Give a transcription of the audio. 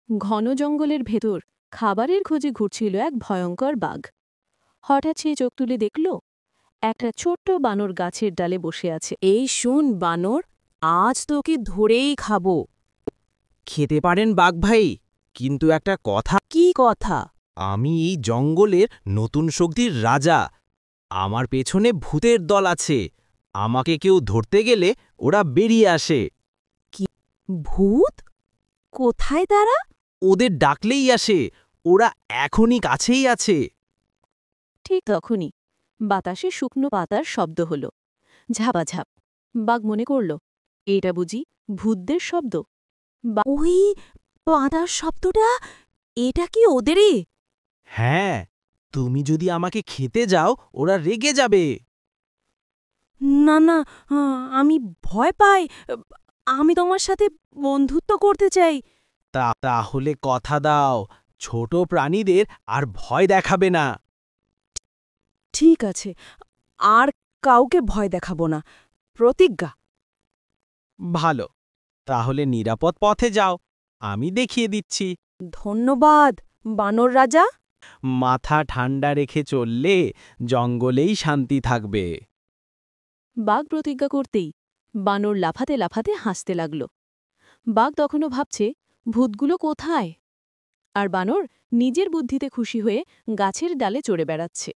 ঘন জঙ্গলের ভেতর খাবারের খোঁজে ঘুরছিল এক ভয়ঙ্কর বাঘ। হঠাৎ সে চোখ তুলে দেখল একটা ছোট্ট বানর গাছের ডালে বসে আছে। এই শোন বানর, আজ তোকে ধরেই খাবো। খেতে পারেন বাঘ ভাই, কিন্তু একটা কথা। কি কথা? আমি এই জঙ্গলের নতুন শক্তির রাজা। আমার পেছনে ভূতের দল আছে। আমাকে কেউ ধরতে গেলে ওরা বেরিয়ে আসে। ভূত? কোথায় তারা? ওদের ডাকলেই আসে। ওরা এখনই কাছেই আছে। ঠিক তখনই বাতাসে শুকনো পাতার শব্দ হল। ঝাপাঝাপ। বাঘ মনে করল এটা বুঝি ভূতদের শব্দ। ওই পাতার শব্দটা, এটা কি ওদেরই? হ্যাঁ, তুমি যদি আমাকে খেতে যাও ওরা রেগে যাবে। না না, আমি ভয় পাই। আমি তোমার সাথে বন্ধুত্ব করতে চাই। তাহলে কথা দাও, ছোট প্রাণীদের আর ভয় দেখাবে না। ঠিক আছে, আর কাউকে ভয় দেখাবো না, প্রতিজ্ঞা। ভালো, তাহলে নিরাপদ পথে যাও, আমি দেখিয়ে দিচ্ছি। ধন্যবাদ বানর রাজা। মাথা ঠান্ডা রেখে চললে জঙ্গলেই শান্তি থাকবে। বাঘ প্রতিজ্ঞা করতেই বানর লাফাতে লাফাতে হাসতে লাগল। বাঘ তখনও ভাবছে ভূতগুলো কোথায়, আর বানর নিজের বুদ্ধিতে খুশি হয়ে গাছের ডালে চড়ে বেড়াচ্ছে।